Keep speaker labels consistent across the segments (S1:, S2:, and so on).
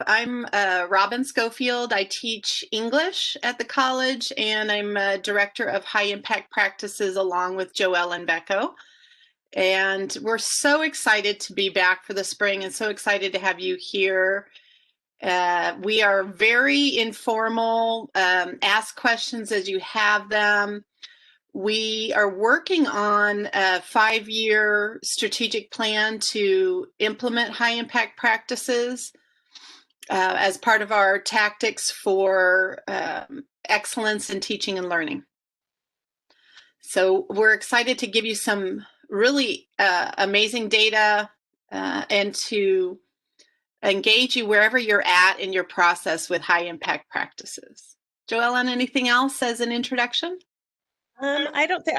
S1: I'm Robin Schofield. I teach English at the college, and I'm a director of high impact practices along with Joelle and Becco. And we're so excited to be back for the spring and so excited to have you here. We are very informal. Ask questions as you have them. We are working on a 5-year strategic plan to implement high impact practices as part of our tactics for excellence in teaching and learning. So we're excited to give you some really amazing data and to engage you wherever you're at in your process with high impact practices. Joellen, anything else as an introduction?
S2: I don't think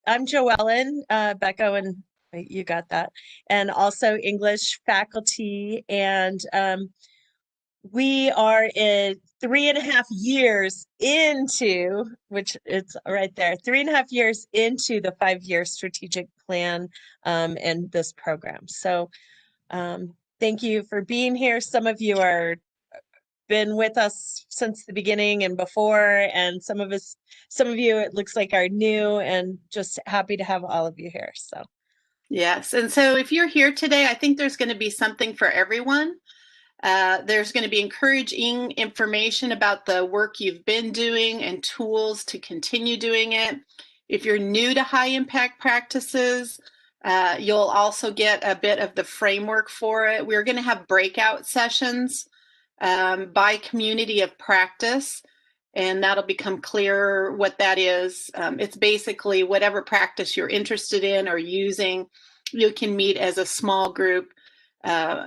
S2: I'm Joellen, Becco, and you got that, and also English faculty, and we are in 3.5 years into, which it's right there, 3.5 years into the 5-year strategic plan and this program. So thank you for being here. Some of you are been with us since the beginning and before, and some of you it looks like are new, and just happy to have all of you here. So
S1: yes, and so if you're here today, I think there's going to be something for everyone. There's going to be encouraging information about the work you've been doing and tools to continue doing it. If you're new to high impact practices, you'll also get a bit of the framework for it. We're going to have breakout sessions by community of practice, and that'll become clearer what that is. It's basically whatever practice you're interested in or using, you can meet as a small group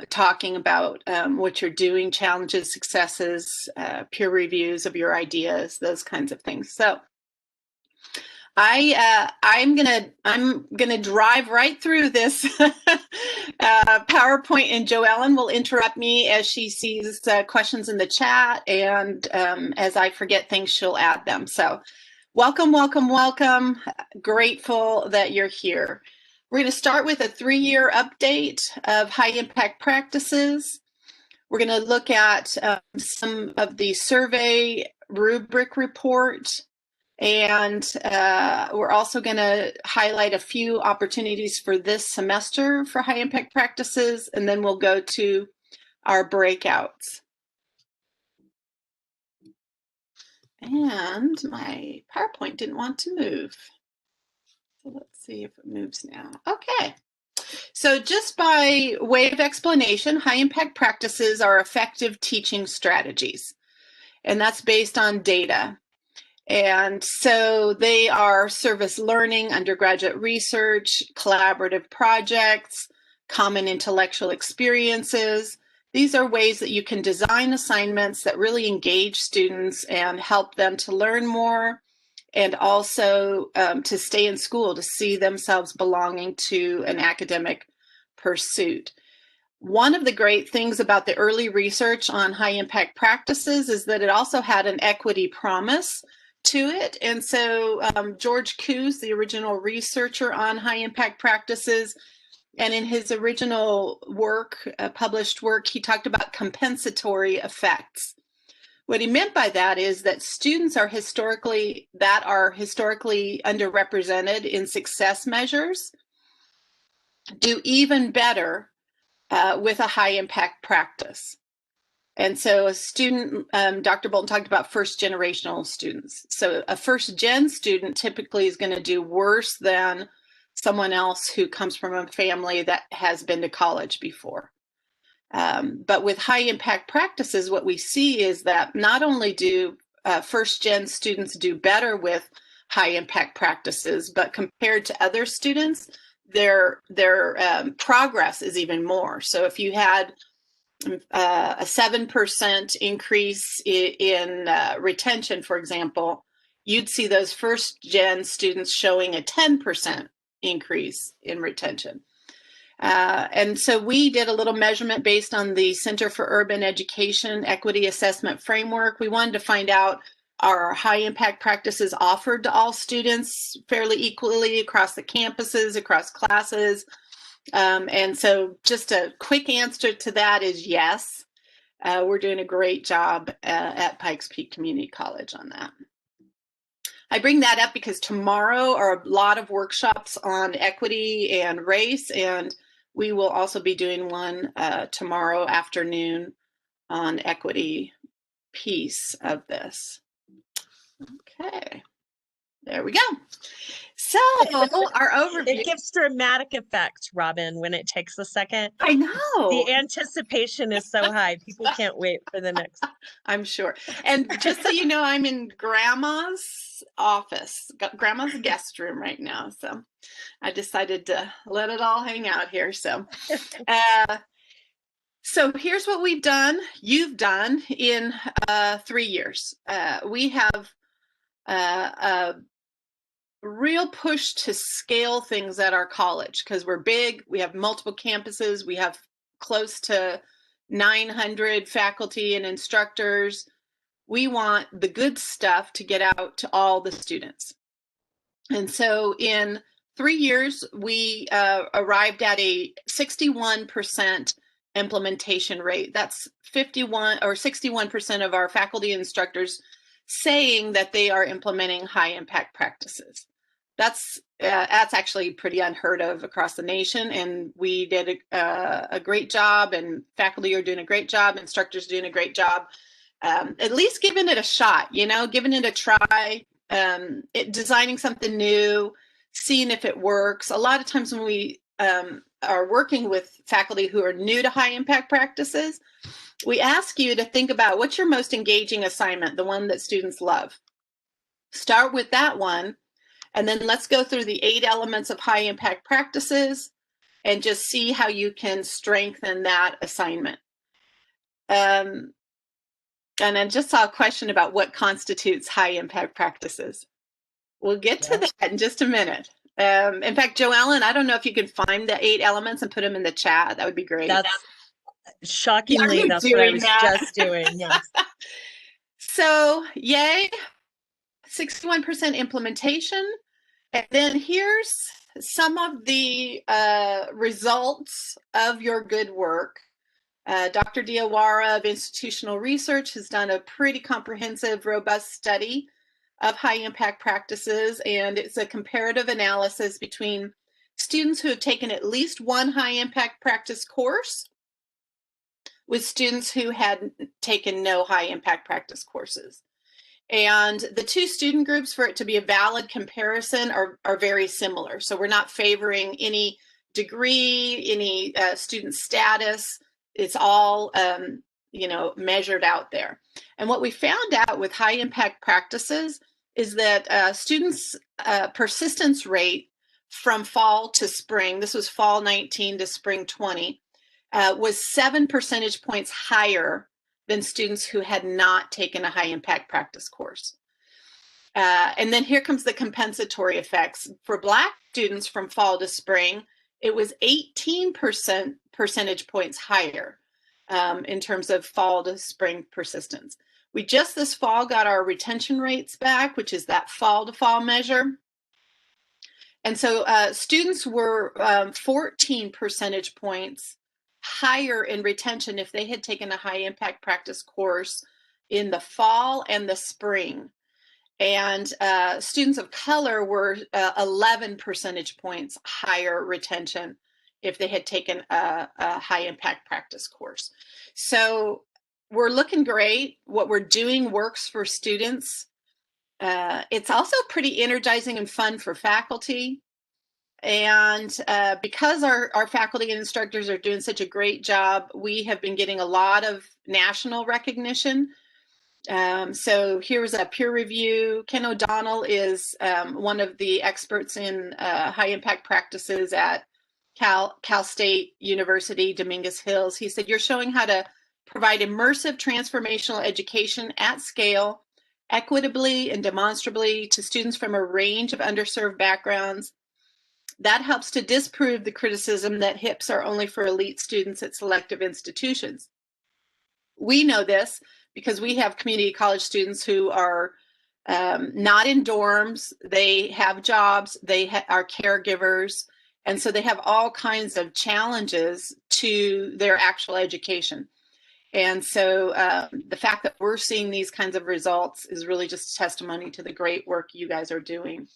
S1: talking about what you're doing, challenges, successes, peer reviews of your ideas, those kinds of things. So I'm gonna drive right through this PowerPoint, and Joellen will interrupt me as she sees questions in the chat, and as I forget things, she'll add them. So welcome, welcome, welcome. Grateful that you're here. We're going to start with a 3-year update of high impact practices. We're going to look at some of the survey rubric report, and we're also going to highlight a few opportunities for this semester for high impact practices, and then we'll go to our breakouts. And my PowerPoint didn't want to move. So let's see if it moves now. Okay. So just by way of explanation, high impact practices are effective teaching strategies, and that's based on data. And so they are service learning, undergraduate research, collaborative projects, common intellectual experiences. These are ways that you can design assignments that really engage students and help them to learn more, and also to stay in school, to see themselves belonging to an academic pursuit. One of the great things about the early research on high impact practices is that it also had an equity promise to it. And so George Koos, the original researcher on high impact practices, and in his original work, published work, he talked about compensatory effects. What he meant by that is that students are historically underrepresented in success measures do even better with a high impact practice. And so a student, Dr. Bolton talked about first generational students. So a first gen student typically is going to do worse than someone else who comes from a family that has been to college before. But with high impact practices, what we see is that not only do first gen students do better with high impact practices, but compared to other students, their progress is even more. So if you had a 7% increase in retention, for example, you'd see those first gen students showing a 10% increase in retention. And so we did a little measurement based on the Center for Urban Education Equity Assessment Framework. We wanted to find out, are high impact practices offered to all students fairly equally across the campuses, across classes? And so just a quick answer to that is yes. We're doing a great job at Pikes Peak Community College on that. I bring that up because tomorrow are a lot of workshops on equity and race, and we will also be doing one tomorrow afternoon on equity piece of this. Okay, there we go. So our overview.
S2: It gives dramatic effect, Robin, when it takes a second.
S1: I know.
S2: The anticipation is so high. People can't wait for the next.
S1: I'm sure. And just so you know, I'm in Grandma's office, Grandma's guest room right now. So I decided to let it all hang out here. So here's what we've done, you've done in 3 years. We have a real push to scale things at our college because we're big. We have multiple campuses. We have close to 900 faculty and instructors. We want the good stuff to get out to all the students. And so in 3 years, we arrived at a 61% implementation rate. That's 51 or 61% of our faculty and instructors saying that they are implementing high impact practices. That's actually pretty unheard of across the nation, and we did a great job, and faculty are doing a great job, instructors doing a great job, at least giving it a shot, giving it a try, designing something new, seeing if it works. A lot of times when we are working with faculty who are new to high impact practices, we ask you to think about what's your most engaging assignment, the one that students love. Start with that one, and then let's go through the 8 elements of high impact practices and just see how you can strengthen that assignment. And I just saw a question about what constitutes high impact practices. We'll get to that in just a minute. In fact, Joellen, I don't know if you can find the 8 elements and put them in the chat. That would be great.
S2: That's shockingly, that's what I was just doing. Yes.
S1: So, yay, 61% implementation. And then here's some of the results of your good work. Dr. Diawara of Institutional Research has done a pretty comprehensive, robust study of high impact practices, and it's a comparative analysis between students who have taken at least one high impact practice course with students who had taken no high impact practice courses. And the 2 student groups, for it to be a valid comparison, are very similar. So we're not favoring any degree, any student status. It's all measured out there. And what we found out with high impact practices is that students' persistence rate from fall to spring, this was fall 19 to spring 20, was 7 percentage points higher than students who had not taken a high impact practice course. And then here comes the compensatory effects. For Black students from fall to spring, it was 18 percentage points higher in terms of fall to spring persistence. We just this fall got our retention rates back, which is that fall to fall measure. And so students were 14 percentage points higher in retention if they had taken a high impact practice course in the fall and the spring. And students of color were 11 percentage points higher retention if they had taken a high impact practice course. So we're looking great. What we're doing works for students. It's also pretty energizing and fun for faculty. And because our faculty and instructors are doing such a great job, we have been getting a lot of national recognition. So here's a peer review. Ken O'Donnell is one of the experts in high impact practices at Cal State University, Dominguez Hills. He said, "You're showing how to provide immersive transformational education at scale, equitably and demonstrably to students from a range of underserved backgrounds. That helps to disprove the criticism that HIPs are only for elite students at selective institutions." We know this because we have community college students who are not in dorms. They have jobs, they are caregivers, and so they have all kinds of challenges to their actual education. And so the fact that we're seeing these kinds of results is really just testimony to the great work you guys are doing.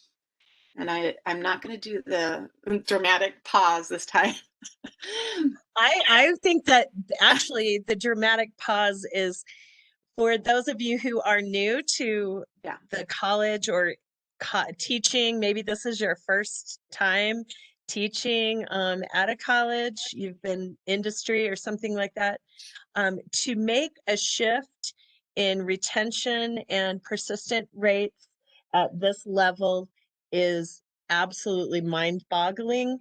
S1: And I'm not going to do the dramatic pause this time.
S2: I think that actually the dramatic pause is for those of you who are new to
S1: Yeah.
S2: the college or teaching. Maybe this is your first time teaching at a college, you've been industry or something like that. To make a shift in retention and persistent rates at this level is absolutely mind-boggling.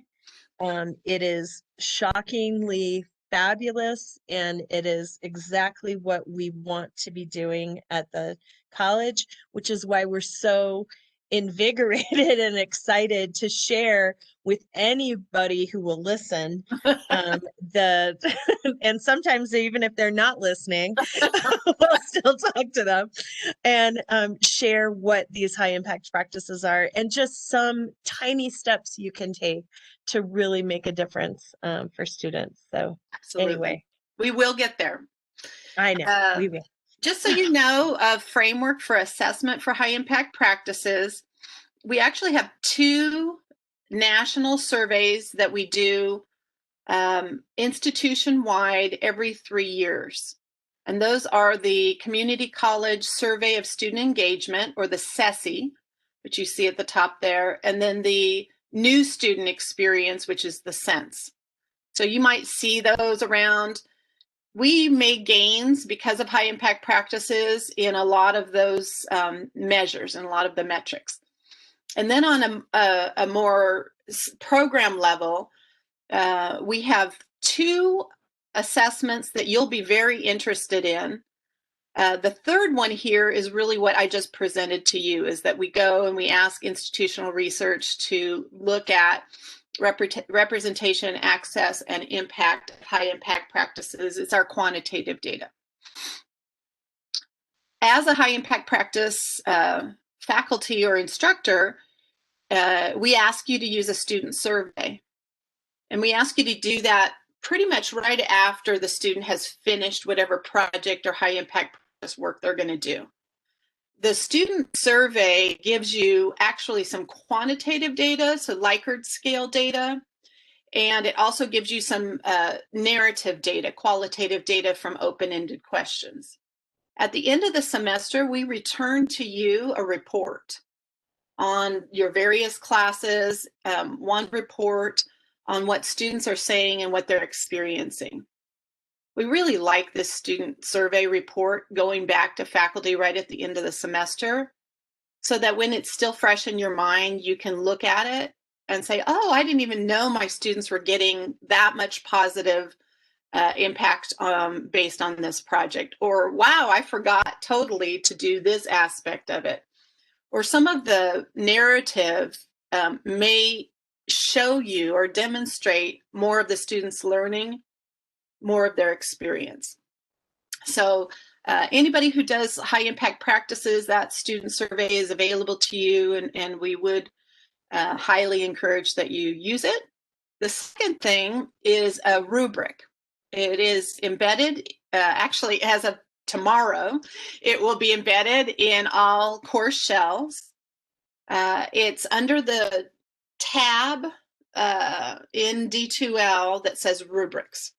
S2: It is shockingly fabulous, and it is exactly what we want to be doing at the college, which is why we're so invigorated and excited to share with anybody who will listen. The and sometimes even if they're not listening, we'll still talk to them and share what these high impact practices are and just some tiny steps you can take to really make a difference for students. So
S1: Absolutely.
S2: anyway,
S1: We will get there.
S2: I know we will.
S1: Just so you know, a framework for assessment for high impact practices, we actually have 2 national surveys that we do institution-wide every 3 years. And those are the Community College Survey of Student Engagement, or the CESE, which you see at the top there, and then the New Student Experience, which is the SENSE. So you might see those around. We made gains because of high impact practices in a lot of those measures and a lot of the metrics. And then on a more program level, we have 2 assessments that you'll be very interested in. The third one here is really what I just presented to you, is that we go and we ask institutional research to look at representation, access, and impact of high impact practices. It's our quantitative data. As a high impact practice faculty or instructor, we ask you to use a student survey. And we ask you to do that pretty much right after the student has finished whatever project or high impact practice work they're going to do. The student survey gives you actually some quantitative data, so Likert scale data, and it also gives you some narrative data, qualitative data from open-ended questions. At the end of the semester, we return to you a report on your various classes, one report on what students are saying and what they're experiencing. We really like this student survey report going back to faculty right at the end of the semester, so that when it's still fresh in your mind, you can look at it and say, oh, I didn't even know my students were getting that much positive impact based on this project. Or, wow, I forgot totally to do this aspect of it. Or some of the narrative may show you or demonstrate more of the students' learning, more of their experience. So anybody who does high impact practices, that student survey is available to you, and we would highly encourage that you use it. The second thing is a rubric. It is embedded, actually as of tomorrow, it will be embedded in all course shells. It's under the tab in D2L that says rubrics.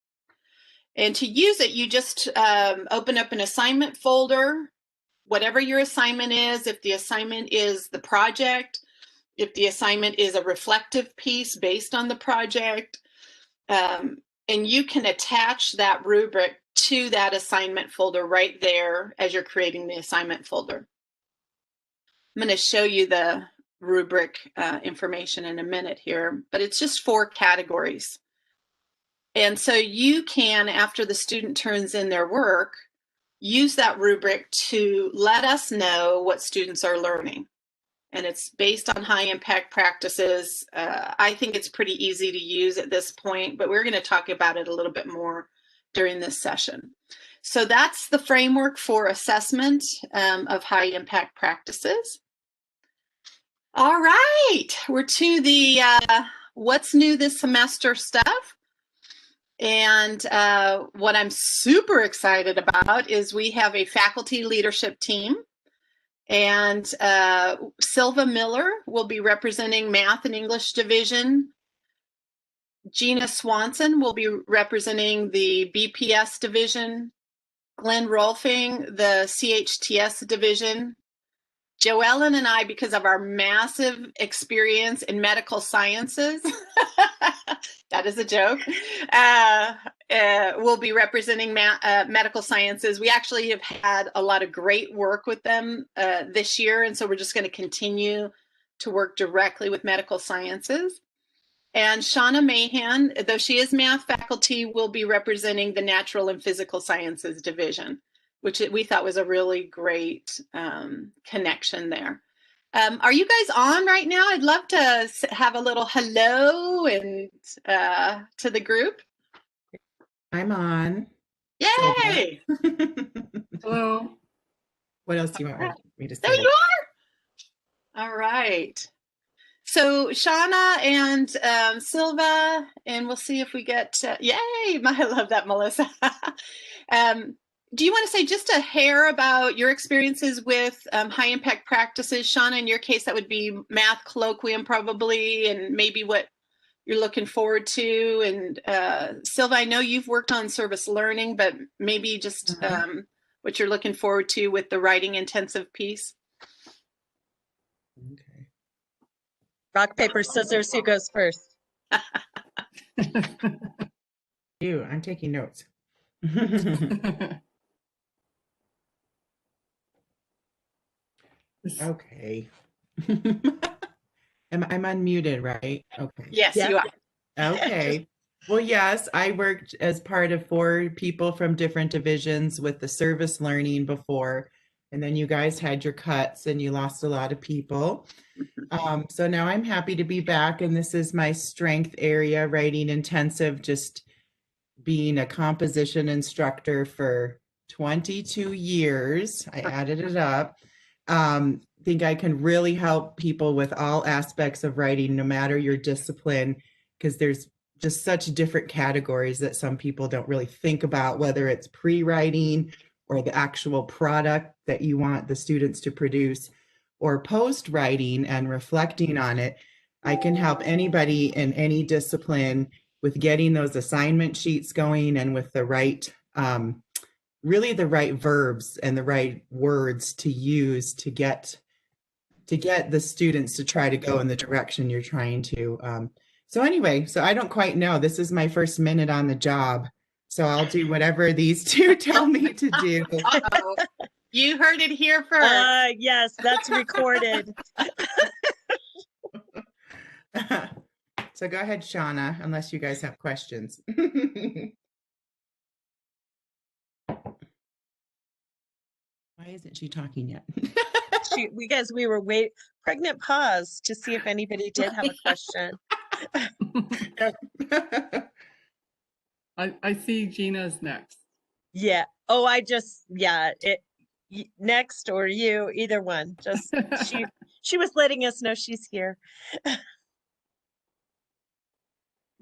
S1: And to use it, you just open up an assignment folder, whatever your assignment is. If the assignment is the project, if the assignment is a reflective piece based on the project, and you can attach that rubric to that assignment folder right there as you're creating the assignment folder. I'm going to show you the rubric information in a minute here, but it's just 4 categories. And so you can, after the student turns in their work, use that rubric to let us know what students are learning. And it's based on high impact practices. I think it's pretty easy to use at this point, but we're going to talk about it a little bit more during this session. So that's the framework for assessment of high impact practices. All right, we're to the what's new this semester stuff. And what I'm super excited about is we have a faculty leadership team. And Silva Miller will be representing Math and English Division. Gina Swanson will be representing the BPS Division. Glenn Rolfing, the CHTS Division. Joellen and I, because of our massive experience in medical sciences, that is a joke, will be representing medical sciences. We actually have had a lot of great work with them this year, and so we're just going to continue to work directly with medical sciences. And Shauna Mahan, though she is math faculty, will be representing the Natural and Physical Sciences Division, which we thought was a really great connection there. Are you guys on right now? I'd love to have a little hello and to the group.
S3: I'm on.
S1: Yay!
S4: Hello.
S3: What else do you want me to say?
S1: There you are. All right. So Shauna and Silva, and we'll see if we get, yay, I love that, Melissa. Do you want to say just a hair about your experiences with high impact practices? Shauna, in your case, that would be math colloquium probably, and maybe what you're looking forward to. And Silva, I know you've worked on service learning, but maybe just what you're looking forward to with the writing intensive piece.
S3: Okay.
S2: Rock, paper, scissors, who goes first?
S3: You, I'm taking notes. Okay. I'm unmuted, right? Okay.
S1: Yes,
S2: Yeah.
S1: you are.
S3: Okay. Well, yes, I worked as part of 4 people from different divisions with the service learning before, and then you guys had your cuts and you lost a lot of people. So now I'm happy to be back, and this is my strength area, writing intensive, just being a composition instructor for 22 years. I added it up. Think I can really help people with all aspects of writing, no matter your discipline, because there's just such different categories that some people don't really think about, whether it's pre-writing or the actual product that you want the students to produce, or post-writing and reflecting on it. I can help anybody in any discipline with getting those assignment sheets going and with the right, really the right verbs and the right words to use to get the students to try to go in the direction you're trying to. So anyway, so I don't quite know. This is my first minute on the job. So I'll do whatever these 2 tell me to do.
S1: Uh-oh. You heard it here first.
S2: Yes, that's recorded.
S3: So go ahead, Shauna, unless you guys have questions. Why isn't she talking yet?
S2: We were pregnant pause to see if anybody did have a question.
S4: I see Gina's next.
S2: Yeah. Oh, next or you, either one. Just she was letting us know she's here.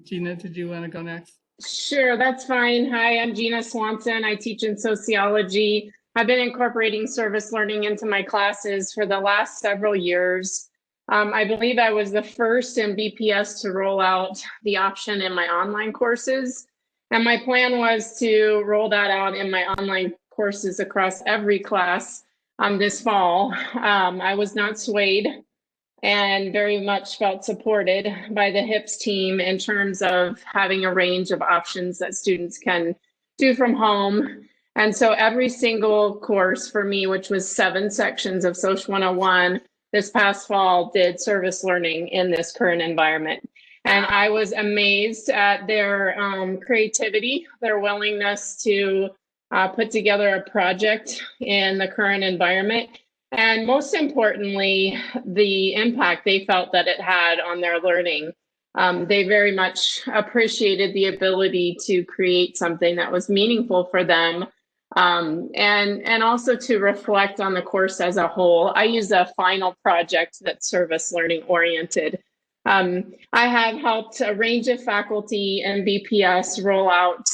S4: Gina, did you want to go next?
S5: Sure, that's fine. Hi, I'm Gina Swanson. I teach in sociology. I've been incorporating service learning into my classes for the last several years. I believe I was the first in BPS to roll out the option in my online courses. And my plan was to roll that out in my online courses across every class this fall. I was not swayed and very much felt supported by the HIPS team in terms of having a range of options that students can do from home. And so every single course for me, which was 7 sections of Social 101 this past fall, did service learning in this current environment. And I was amazed at their creativity, their willingness to put together a project in the current environment. And most importantly, the impact they felt that it had on their learning. They very much appreciated the ability to create something that was meaningful for them, and also to reflect on the course as a whole. I use a final project that's service learning oriented. I have helped a range of faculty and BPS roll out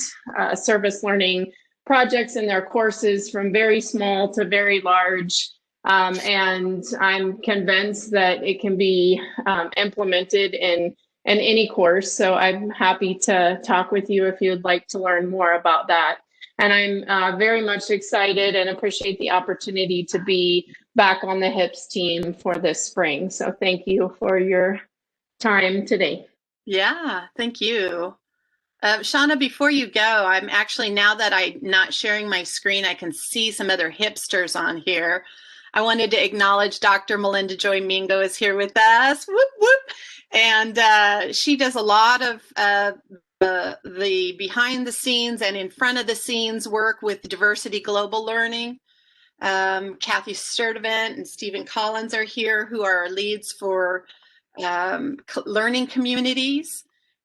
S5: service learning projects in their courses from very small to very large. And I'm convinced that it can be implemented in any course. So I'm happy to talk with you if you'd like to learn more about that. And I'm very much excited and appreciate the opportunity to be back on the HIPS team for this spring. So thank you for your time today.
S1: Yeah, thank you. Shauna, before you go, I'm actually, now that I'm not sharing my screen, I can see some other hipsters on here. I wanted to acknowledge Dr. Melinda Joy Mingo is here with us. Whoop, whoop. And she does a lot of the behind the scenes and in front of the scenes work with Diversity Global Learning. Kathy Sturdivant and Stephen Collins are here, who are our leads for learning communities.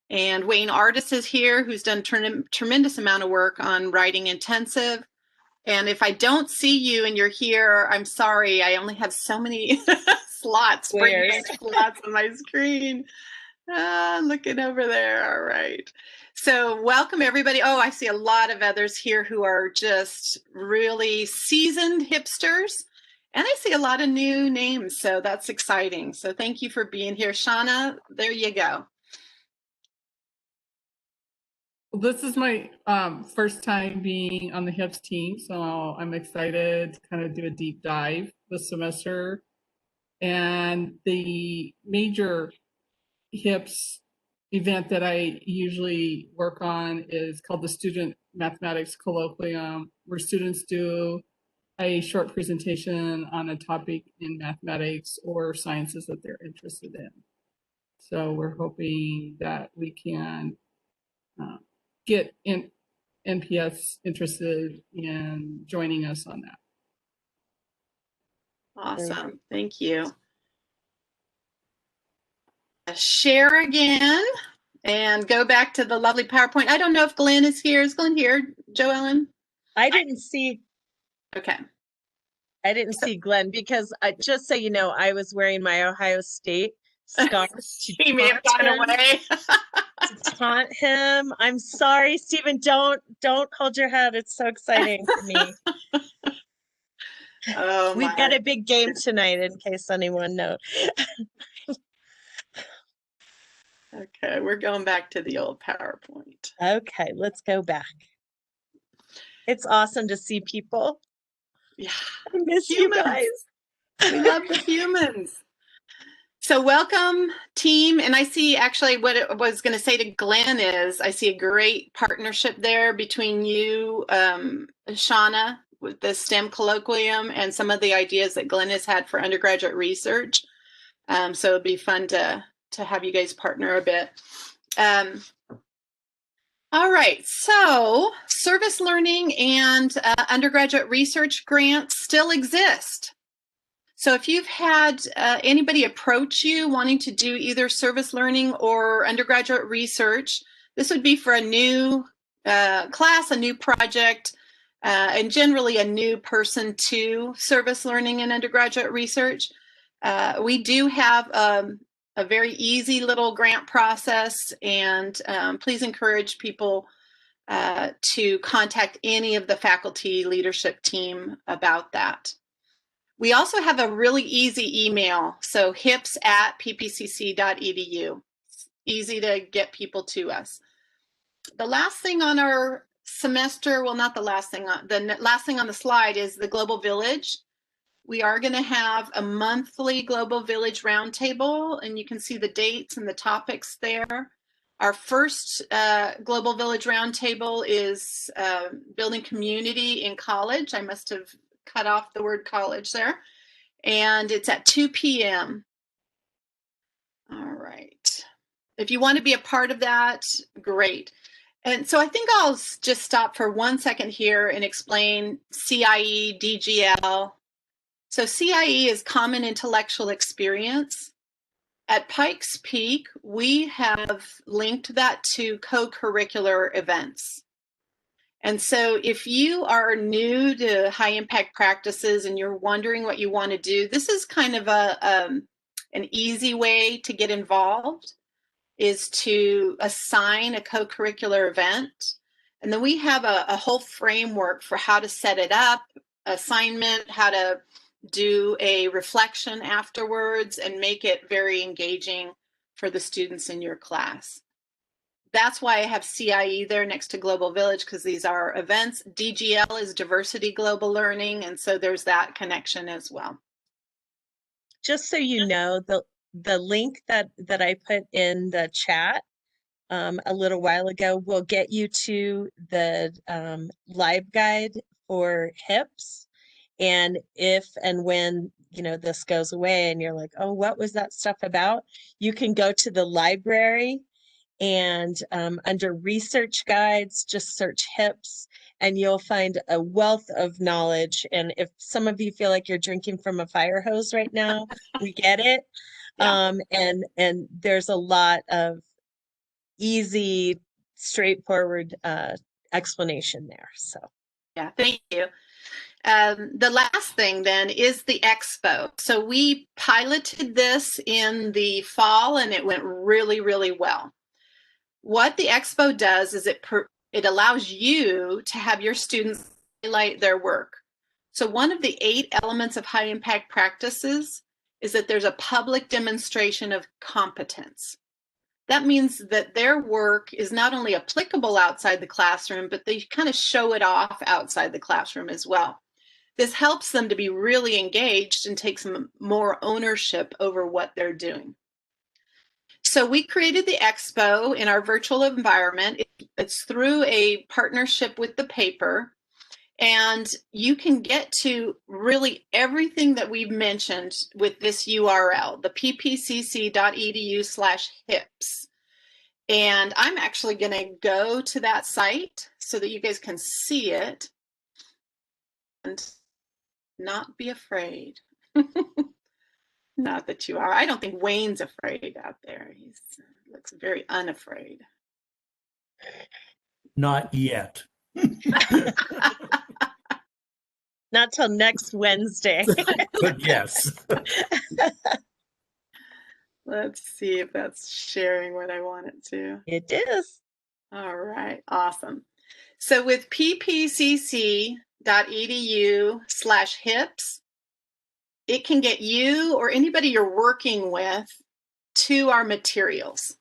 S1: And Wayne Artis is here, who's done tremendous amount of work on writing intensive. And if I don't see you and you're here, I'm sorry. I only have so many slots,
S2: Weird.
S1: slots on my screen. Looking over there. All right. So welcome everybody. Oh, I see a lot of others here who are just really seasoned hipsters. And I see a lot of new names, so that's exciting. So thank you for being here. Shauna, there you go.
S4: This is my first time being on the HIPS team, so I'm excited to kind of do a deep dive this semester. And the major HIPS event that I usually work on is called the Student Mathematics Colloquium, where students do a short presentation on a topic in mathematics or sciences that they're interested in. So we're hoping that we can get NPS interested in joining us on that.
S1: Awesome. Thank you. Share again and go back to the lovely PowerPoint. I don't know if Glenn is here. Is Glenn here, Joellen?
S2: I didn't see
S1: Okay.
S2: Glenn because just so you know, I was wearing my Ohio State scarf
S1: He may have gone away.
S2: to taunt him. I'm sorry, Stephen. Don't hold your head. It's so exciting for me.
S1: Oh,
S2: We've got a big game tonight, in case anyone knows.
S1: Okay, we're going back to the old PowerPoint.
S2: Okay, let's go back. It's awesome to see people.
S1: Yeah.
S2: I miss
S1: Humans.
S2: you guys.
S1: We love the humans. So welcome, team. And I see actually what I was going to say to Glenn is I see a great partnership there between you, Shauna, with the STEM colloquium and some of the ideas that Glenn has had for undergraduate research. So it'd be fun to have you guys partner a bit. All right, so service learning and undergraduate research grants still exist. So if you've had anybody approach you wanting to do either service learning or undergraduate research, this would be for a new class, a new project, and generally a new person to service learning and undergraduate research. We do have a very easy little grant process, and please encourage people to contact any of the faculty leadership team about that. We also have a really easy email, so hips@ppcc.edu. Easy to get people to us. The last thing on our semester, well, not the last thing on the slide is the Global Village. We are going to have a monthly Global Village Roundtable, and you can see the dates and the topics there. Our first Global Village Roundtable is building community in college. I must have cut off the word college there. And it's at 2 p.m. All right. If you want to be a part of that, great. And so I think I'll just stop for 1 second here and explain CIE, DGL. So CIE is Common Intellectual Experience. At Pikes Peak, we have linked that to co-curricular events. And so if you are new to high impact practices and you're wondering what you want to do, this is kind of An easy way to get involved is to assign a co-curricular event. And then we have a whole framework for how to set it up, assignment, how to do a reflection afterwards, and make it very engaging for the students in your class. That's why I have CIE there next to Global Village, because these are events. DGL is Diversity Global Learning, and so there's that connection as well.
S2: Just so you know, the link that I put in the chat a little while ago will get you to the LibGuide for HIPS. And if and when, you know, this goes away and you're like, oh, what was that stuff about? You can go to the library and under research guides, just search HIPS and you'll find a wealth of knowledge. And if some of you feel like you're drinking from a fire hose right now, we get it.
S1: Yeah.
S2: And there's a lot of easy, straightforward explanation there. So
S1: Yeah, thank you. The last thing then is the expo. So we piloted this in the fall and it went really, really well. What the expo does is it allows you to have your students highlight their work. So one of the 8 elements of high impact practices is that there's a public demonstration of competence. That means that their work is not only applicable outside the classroom, but they kind of show it off outside the classroom as well. This helps them to be really engaged and take some more ownership over what they're doing. So we created the expo in our virtual environment. It's through a partnership with the paper, and you can get to really everything that we've mentioned with this URL, the ppcc.edu/hips. And I'm actually going to go to that site so that you guys can see it and not be afraid. Not that you are. I don't think Wayne's afraid out there. He looks very unafraid.
S6: Not yet.
S2: not till next Wednesday.
S6: But yes.
S1: Let's see if that's sharing what I want it to.
S2: It is.
S1: All right, awesome. So with ppcc.edu/hips, it can get you or anybody you're working with to our materials.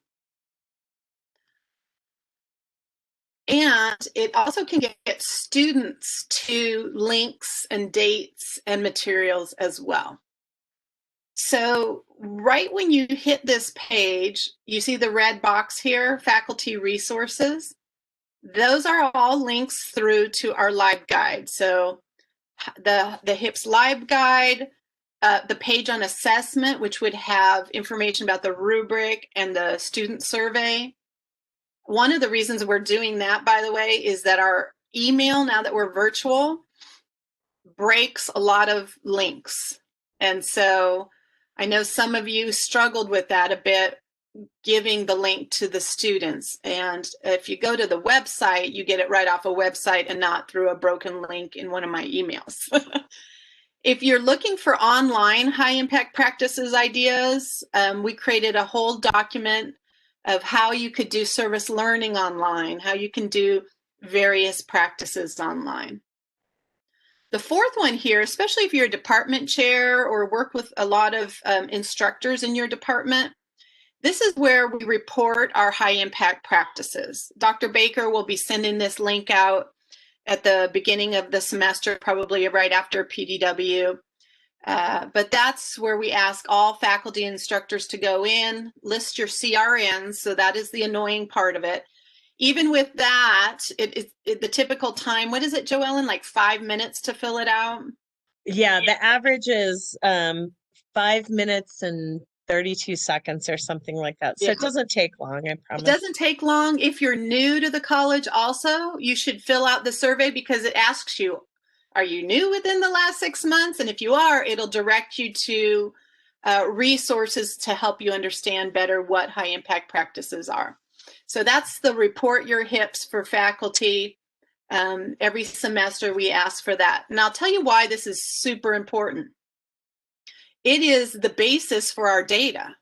S1: And it also can get students to links and dates and materials as well. So right when you hit this page, you see the red box here, faculty resources. Those are all links through to our LibGuide. So the HIPS LibGuide, the page on assessment, which would have information about the rubric and the student survey. One of the reasons we're doing that, by the way, is that our email, now that we're virtual, breaks a lot of links. And so I know some of you struggled with that a bit, giving the link to the students. And if you go to the website, you get it right off a website and not through a broken link in one of my emails. If you're looking for online high impact practices ideas, we created a whole document of how you could do service learning online, how you can do various practices online. The fourth one here, especially if you're a department chair or work with a lot of instructors in your department, this is where we report our high impact practices. Dr. Baker will be sending this link out at the beginning of the semester, probably right after PDW. But that's where we ask all faculty instructors to go in, list your CRNs, so that is the annoying part of it. Even with that, the typical time, what is it, Joellen, like 5 minutes to fill it out?
S2: Yeah, the average is 5 minutes and 32 seconds or something like that. So
S1: Yeah.
S2: it doesn't take long, I promise.
S1: It doesn't take long. If you're new to the college also, you should fill out the survey because it asks you, are you new within the last 6 months? And if you are, it'll direct you to resources to help you understand better what high impact practices are. So that's the Report Your HIPS for faculty. Every semester we ask for that. And I'll tell you why this is super important. it is the basis for our data.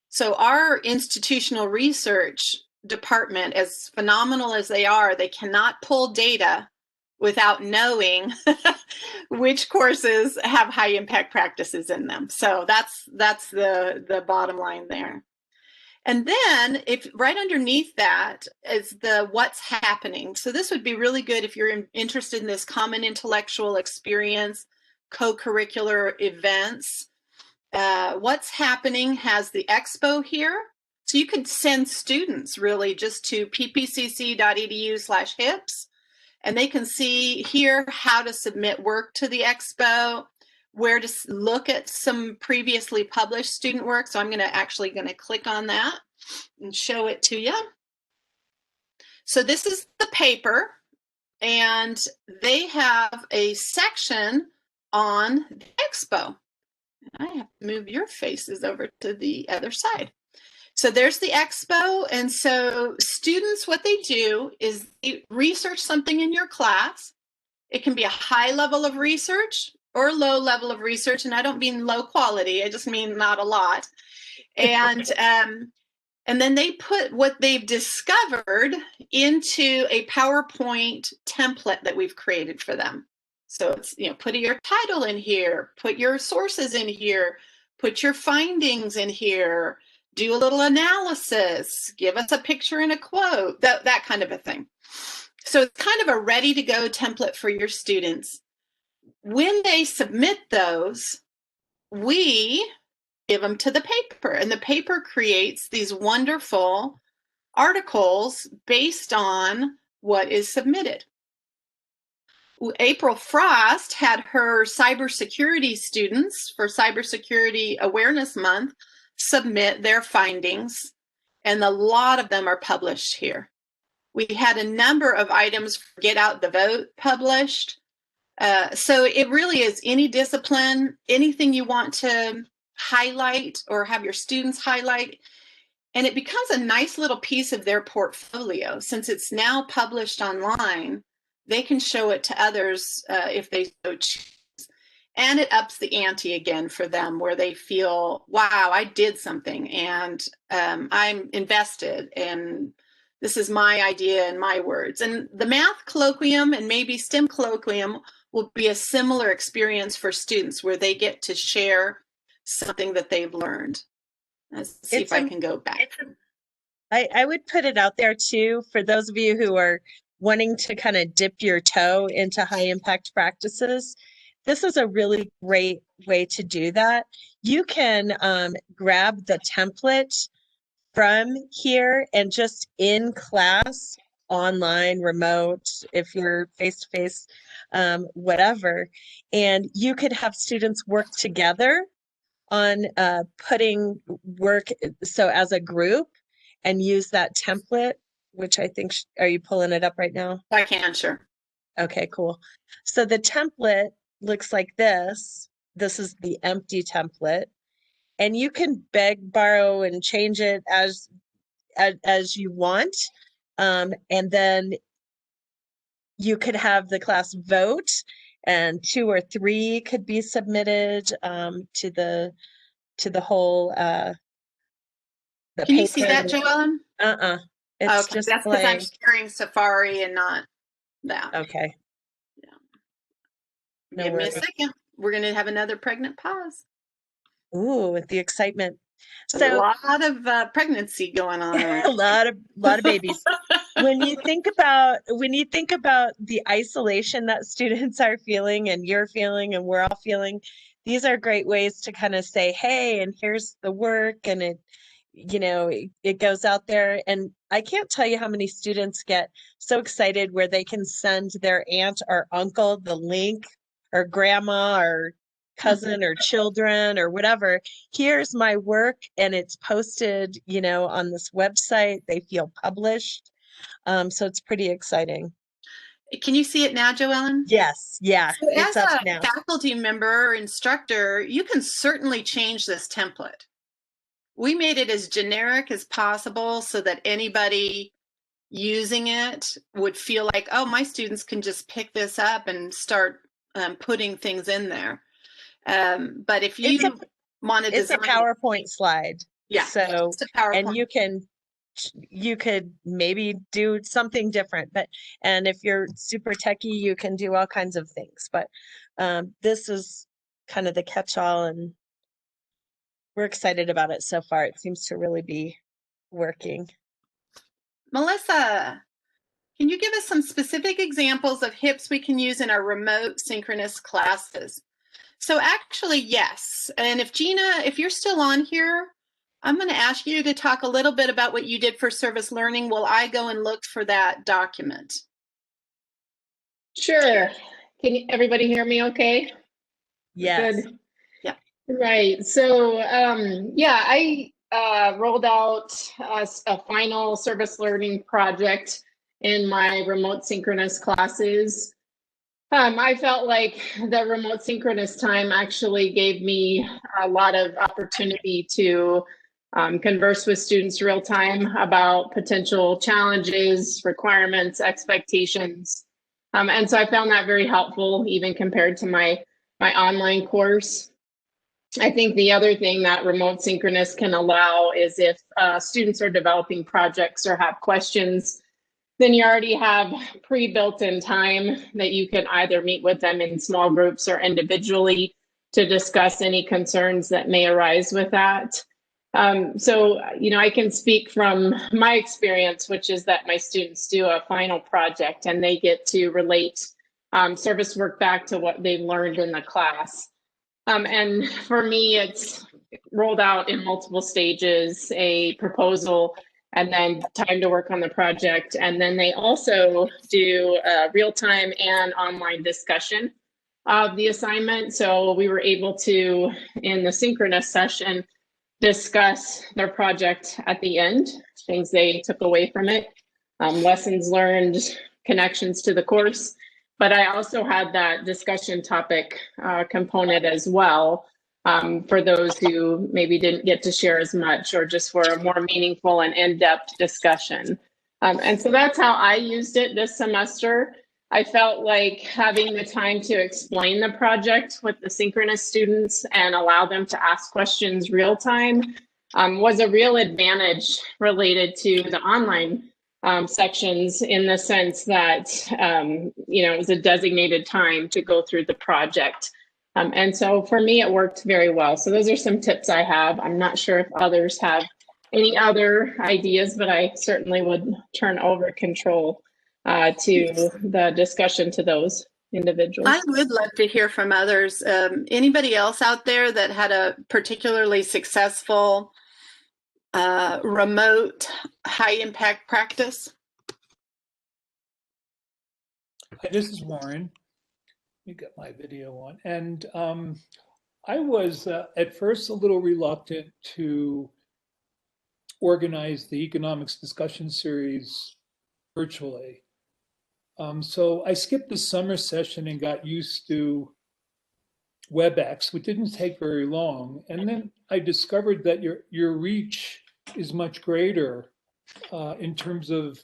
S1: So our institutional research department, as phenomenal as they are, they cannot pull data without knowing which courses have high impact practices in them. So that's the bottom line there. And then if right underneath that is the what's happening. So this would be really good if you're interested in this common intellectual experience, co-curricular events. What's happening has the expo here. So you could send students really just to ppcc.edu/hips, and they can see here how to submit work to the expo, where to look at some previously published student work. So I'm actually going to click on that and show it to you. So this is the paper, and they have a section on the expo. I have to move your faces over to the other side. So there's the expo. And so students, what they do is they research something in your class. It can be a high level of research or a low level of research. And I don't mean low quality, I just mean not a lot. And then they put what they've discovered into a PowerPoint template that we've created for them. So it's, put your title in here, put your sources in here, put your findings in here, do a little analysis, give us a picture and a quote, that kind of a thing. So it's kind of a ready to go template for your students. When they submit those, we give them to the paper, and the paper creates these wonderful articles based on what is submitted. April Frost had her cybersecurity students for Cybersecurity Awareness Month submit their findings, and a lot of them are published here. We had a number of items for Get Out the Vote published. So it really is any discipline, anything you want to highlight or have your students highlight, and it becomes a nice little piece of their portfolio. Since it's now published online, they can show it to others if they so choose. And it ups the ante again for them, where they feel, wow, I did something, and I'm invested, and this is my idea and my words. And the math colloquium and maybe STEM colloquium will be a similar experience for students, where they get to share something that they've learned. Let's see if I can go back.
S2: I would put it out there too, for those of you who are wanting to kind of dip your toe into high impact practices. This is a really great way to do that. You can grab the template from here and just in class, online, remote, if you're face-to-face, whatever, and you could have students work together on putting work, so as a group, and use that template, which I think, are you pulling it up right now?
S1: I can, sure.
S2: Okay, cool. So the template looks like this. This is the empty template, and you can beg, borrow, and change it as you want. And then you could have the class vote, and 2 or 3 could be submitted to the whole the
S1: Can you see
S2: paper.
S1: that, Joellen?
S2: It's
S1: Okay,
S2: just
S1: that's because I'm
S2: blank.
S1: sharing Safari and not that.
S2: Okay.
S1: Yeah.
S2: No
S1: Give me a
S2: worries.
S1: second. We're going to have another pregnant pause.
S2: Ooh, with the excitement.
S1: A
S2: So
S1: lot of pregnancy going on
S2: a
S1: around.
S2: lot of babies. When you think about the isolation that students are feeling, and you're feeling, and we're all feeling, these are great ways to kind of say, hey, and here's the work, and it goes out there. And I can't tell you how many students get so excited where they can send their aunt or uncle the link, or grandma or cousin or children or whatever. Here's my work, and it's posted, on this website. They feel published. So it's pretty exciting.
S1: Can you see it now, Joellen?
S2: Yes. Yeah.
S1: So
S2: It's
S1: as
S2: up
S1: a
S2: now.
S1: faculty member or instructor, you can certainly change this template. We made it as generic as possible so that anybody using it would feel like, oh, my students can just pick this up and start putting things in there. But if
S2: It's
S1: you want to
S2: It's a
S1: design,
S2: PowerPoint slide.
S1: yeah,
S2: So,
S1: it's a PowerPoint.
S2: and you could maybe do something different, and if you're super techie, you can do all kinds of things. But this is kind of the catch-all, and we're excited about it so far. It seems to really be working.
S1: Melissa, can you give us some specific examples of HIPs we can use in our remote synchronous classes? So actually, yes. And if Gina, if you're still on here, I'm going to ask you to talk a little bit about what you did for service learning while I go and look for that document.
S5: Sure. Can everybody hear me okay?
S2: Yes.
S5: Good.
S1: Yeah.
S5: Right. So, yeah, I rolled out a final service learning project in my remote synchronous classes. I felt like the remote synchronous time actually gave me a lot of opportunity to converse with students real time about potential challenges, requirements, expectations. And so I found that very helpful, even compared to my online course. I think the other thing that remote synchronous can allow is if students are developing projects or have questions, then you already have pre-built in time that you can either meet with them in small groups or individually to discuss any concerns that may arise with that. So, you know, I can speak from my experience, which is that my students do a final project and they get to relate service work back to what they've learned in the class. And for me, it's rolled out in multiple stages, a proposal, and then time to work on the project. And then they also do real-time and online discussion of the assignment. So we were able to, in the synchronous session, discuss their project at the end, things they took away from it, lessons learned, connections to the course. But I also had that discussion topic component as well for those who maybe didn't get to share as much or just for a more meaningful and in-depth discussion. And so that's how I used it this semester. I felt like having the time to explain the project with the synchronous students and allow them to ask questions real time was a real advantage related to the online sections, in the sense that, you know, it was a designated time to go through the project. And so for me, it worked very well. So those are some tips I have. I'm not sure if others have any other ideas, but I certainly would turn over control to the discussion to those individuals.
S1: I would love to hear from others. Anybody else out there that had a particularly successful remote high impact practice?
S7: Hi, this is Warren. You got my video on. And I was at first a little reluctant to organize the economics discussion series virtually. So I skipped the summer session and got used to WebEx, which didn't take very long. And then I discovered that your reach is much greater in terms of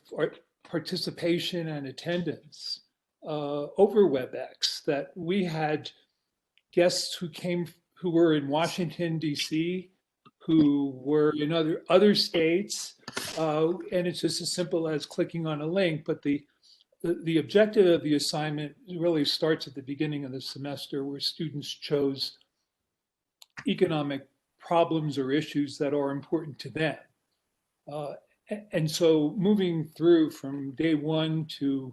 S7: participation and attendance over WebEx. That we had guests who were in Washington, D.C., who were in other states, and it's just as simple as clicking on a link. But the objective of the assignment really starts at the beginning of the semester, where students chose economic problems or issues that are important to them. And so moving through from day one to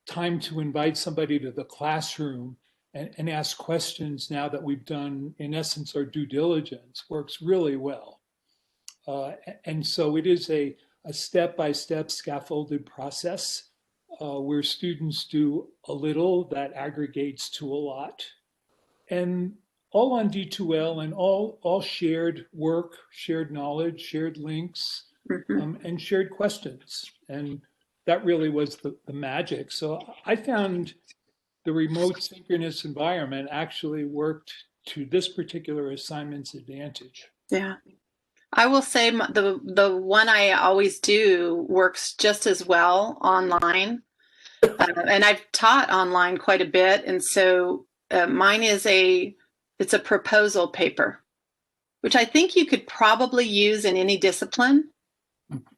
S7: time to invite somebody to the classroom and ask questions, now that we've done, in essence, our due diligence, works really well. And so it is a step-by-step scaffolded process where students do a little that aggregates to a lot, and all on D2L, and all shared work, shared knowledge, shared links, and shared questions. And that really was the magic. So I found the remote synchronous environment actually worked to this particular assignment's advantage.
S1: Yeah. I will say the one I always do works just as well online. And I've taught online quite a bit. And so mine is a It's a proposal paper, which I think you could probably use in any discipline,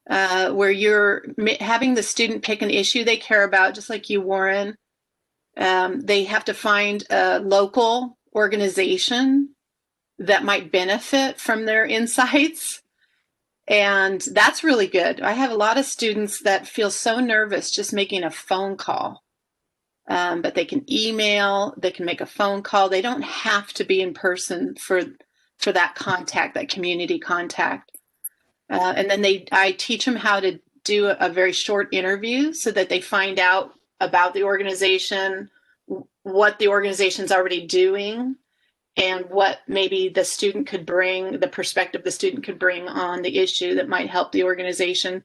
S1: where you're having the student pick an issue they care about, just like you, Warren. They have to find a local organization that might benefit from their insights. And that's really good. I have a lot of students that feel so nervous just making a phone call. But they can email, they can make a phone call. They don't have to be in person for that contact, that community contact. And then I teach them how to do a very short interview so that they find out about the organization, what the organization's already doing, and what maybe the student could bring, the perspective the student could bring on the issue that might help the organization.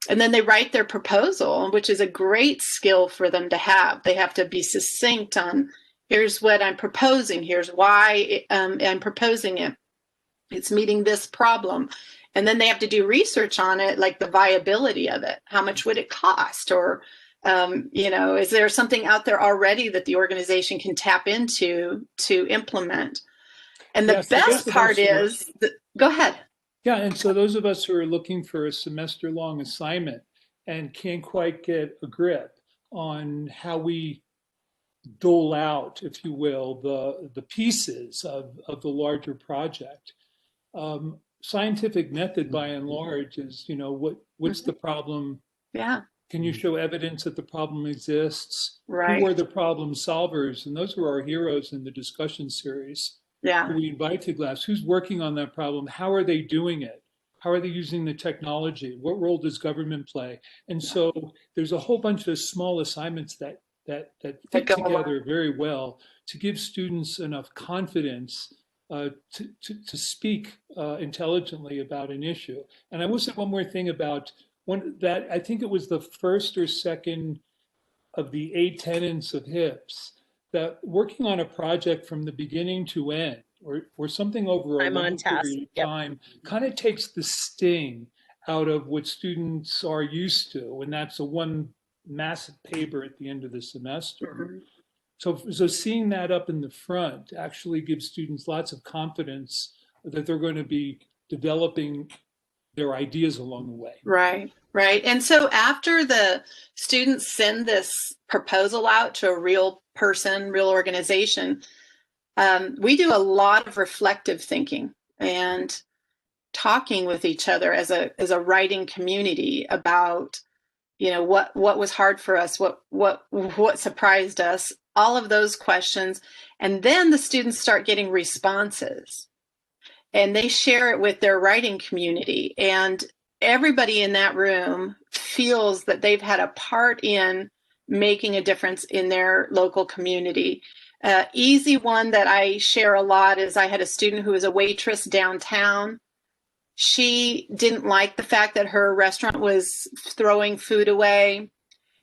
S1: And then they write their proposal, which is a great skill for them to have. They have to be succinct on, here's what I'm proposing, here's why I'm proposing it. It's meeting this problem. And then they have to do research on it, like the viability of it. How much would it cost? Or, is there something out there already that the organization can tap into to implement? And the best part is, go ahead.
S7: Yeah, and so those of us who are looking for a semester-long assignment and can't quite get a grip on how we dole out, if you will, the pieces of the larger project. Scientific method, by and large, is, what's the problem?
S1: Yeah.
S7: Can you show evidence that the problem exists?
S1: Right.
S7: Who are the problem solvers? And those are our heroes in the discussion series.
S1: Yeah.
S7: Who we invite to class. Who's working on that problem? How are they doing it? How are they using the technology? What role does government play? And so there's a whole bunch of small assignments that fit together very well to give students enough confidence to speak intelligently about an issue. And I will say one more thing about that. I think it was the first or second of the 8 tenets of HIPS, that working on a project from the beginning to end, or something over a long period of time, kind of takes the sting out of what students are used to, and that's a one massive paper at the end of the semester. Mm-hmm. So seeing that up in the front actually gives students lots of confidence that they're going to be developing their ideas along the way.
S1: Right. And so after the students send this proposal out to a real person, real organization, we do a lot of reflective thinking and talking with each other as a writing community about, what was hard for us, what surprised us, all of those questions. And then the students start getting responses, and they share it with their writing community. And everybody in that room feels that they've had a part in making a difference in their local community. Easy one that I share a lot is I had a student who was a waitress downtown. She didn't like the fact that her restaurant was throwing food away.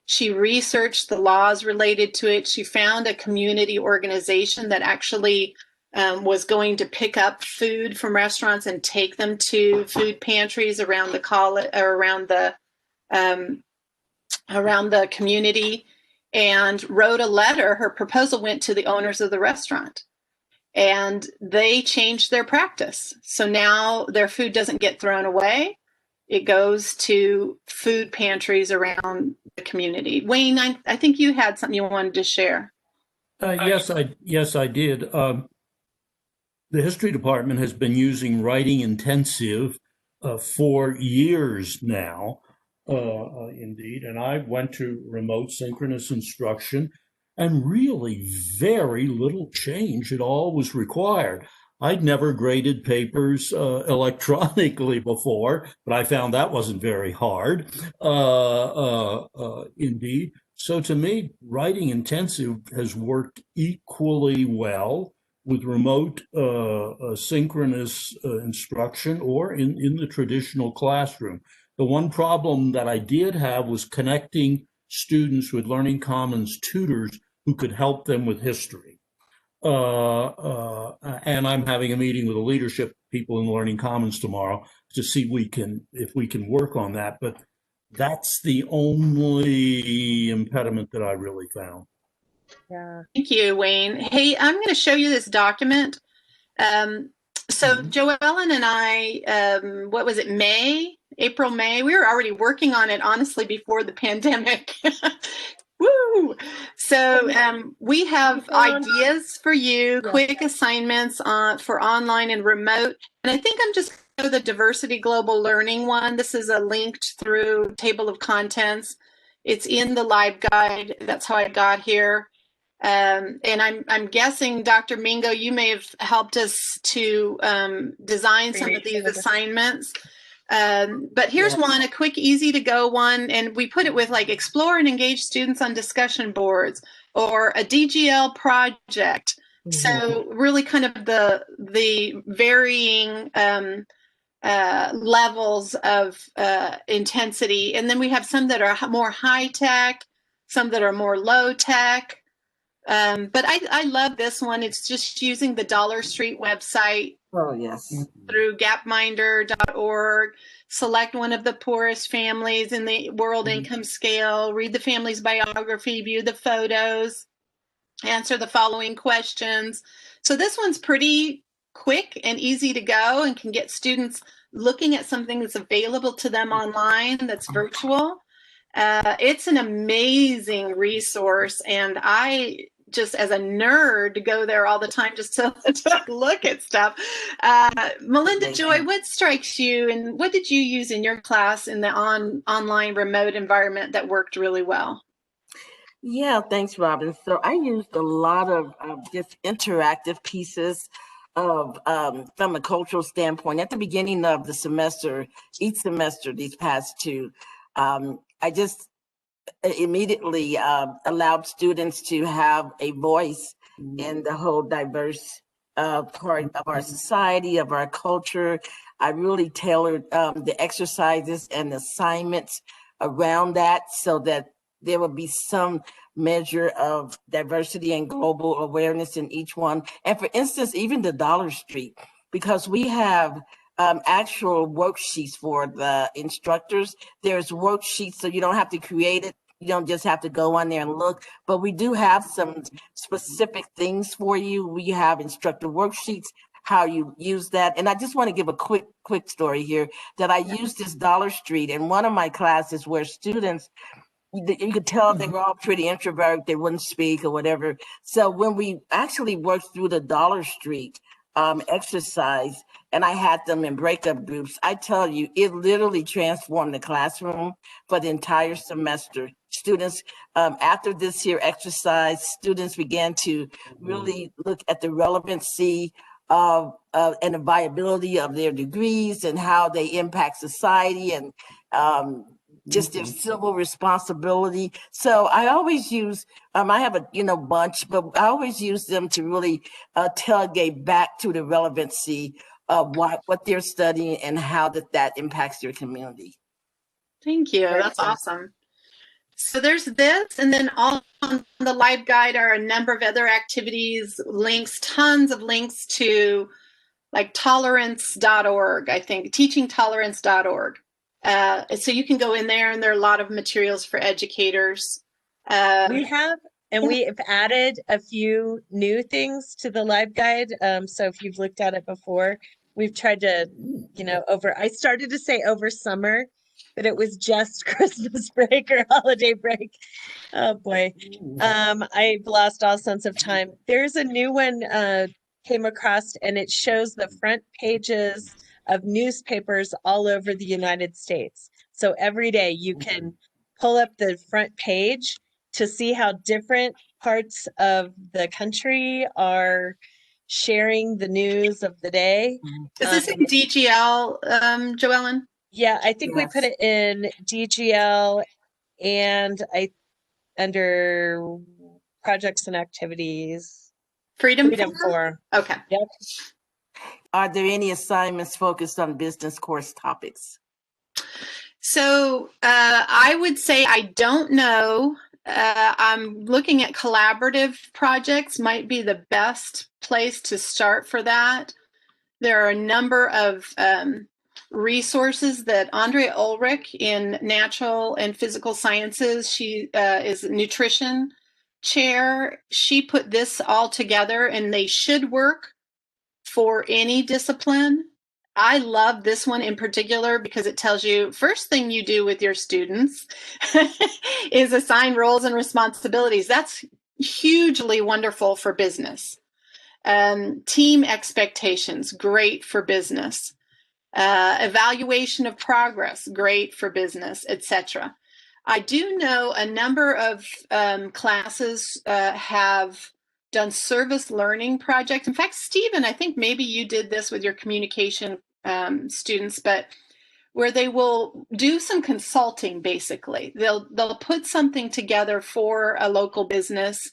S1: She researched the laws related to it. She found a community organization that actually was going to pick up food from restaurants and take them to food pantries around the college or around the community, and wrote a letter. Her proposal went to the owners of the restaurant, and they changed their practice. So now their food doesn't get thrown away. It goes to food pantries around the community. Wayne, I think you had something you wanted to share.
S6: Yes, I did. The history department has been using Writing Intensive for years now, indeed. And I went to remote synchronous instruction, and really very little change at all was required. I'd never graded papers electronically before, but I found that wasn't very hard, indeed. So to me, Writing Intensive has worked equally well with remote synchronous instruction or in the traditional classroom. The one problem that I did have was connecting students with Learning Commons tutors who could help them with history. And I'm having a meeting with the leadership people in Learning Commons tomorrow to see if we can work on that. But that's the only impediment that I really found.
S2: Yeah.
S1: Thank you, Wayne. Hey, I'm going to show you this document. So Joellen and I, what was it, April, May? We were already working on it, honestly, before the pandemic. Woo! So we have ideas for you, quick assignments for online and remote. And I think I'm just going to the Diversity Global Learning one. This is a linked through table of contents. It's in the LiveGuide. That's how I got here. And I'm guessing, Dr. Mingo, you may have helped us to design some of these assignments. But here's one, a quick, easy to go one. And we put it with like explore and engage students on discussion boards or a DGL project. So really kind of the varying levels of intensity. And then we have some that are more high tech, some that are more low tech. But I love this one. It's just using the Dollar Street website.
S8: Oh, yes.
S1: Through gapminder.org. Select one of the poorest families in the world income scale. Read the family's biography. View the photos. Answer the following questions. So this one's pretty quick and easy to go and can get students looking at something that's available to them online that's virtual. It's an amazing resource, and I just, as a nerd, go there all the time just to look at stuff. Melinda Joy, what strikes you, and what did you use in your class in the online remote environment that worked really well?
S8: Yeah, thanks, Robin. So I used a lot of just interactive pieces of from a cultural standpoint. At the beginning of the semester, each semester, these past two, I just immediately allowed students to have a voice in the whole diverse part of our society, of our culture. I really tailored the exercises and assignments around that so that there would be some measure of diversity and global awareness in each one. And for instance, even the Dollar Street, because we have actual worksheets for the instructors. There's worksheets, so you don't have to create it. You don't just have to go on there and look, but we do have some specific things for you. We have instructor worksheets, how you use that. And I just want to give a quick story here that I used this Dollar Street in one of my classes where students, you could tell they were all pretty introverted, they wouldn't speak or whatever. So when we actually worked through the Dollar Street exercise, and I had them in breakup groups, I tell you, it literally transformed the classroom for the entire semester. Students, after this here exercise, students began to really look at the relevancy of and the viability of their degrees and how they impact society and just their civil responsibility. So I always use, I have a bunch, but I always use them to really tailgate back to the relevancy of what they're studying and how that impacts their community.
S1: Thank you. That's awesome. So there's this, and then all on the LiveGuide are a number of other activities, links, tons of links to like tolerance.org, I think, teachingtolerance.org. So you can go in there, and there are a lot of materials for educators.
S2: We have added a few new things to the LiveGuide. So if you've looked at it before, we've tried to, I started to say over summer, but it was just Christmas break or holiday break. Oh boy. I've lost all sense of time. There's a new one came across, and it shows the front pages of newspapers all over the United States. So every day you can pull up the front page to see how different parts of the country are sharing the news of the day.
S1: Is this in DGL, Joellen?
S2: Yeah, I think we put it in DGL and under projects and activities.
S1: Freedom
S2: Forum.
S1: Okay.
S2: Yep.
S8: Are there any assignments focused on business course topics?
S1: So I would say I don't know. I'm looking at collaborative projects might be the best place to start for that. There are a number of resources that Andrea Ulrich in natural and physical sciences, she is nutrition chair, she put this all together, and they should work for any discipline. I love this one in particular because it tells you first thing you do with your students is assign roles and responsibilities. That's hugely wonderful for business. Team expectations, great for business. Evaluation of progress, great for business, etc. I do know a number of classes have done service learning projects. In fact, Stephen, I think maybe you did this with your communication students, but where they will do some consulting. Basically, they'll put something together for a local business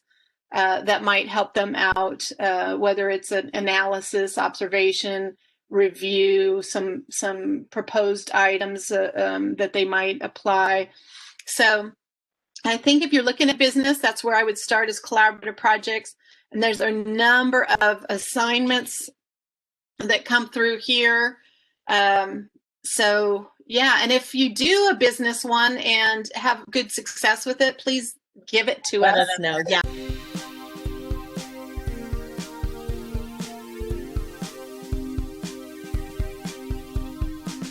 S1: that might help them out, whether it's an analysis, observation, review, some proposed items that they might apply. So I think if you're looking at business, that's where I would start, as collaborative projects. And there's a number of assignments that come through here. So yeah, and if you do a business one and have good success with it, please give it to
S2: Let
S1: us.
S2: us know. Yeah.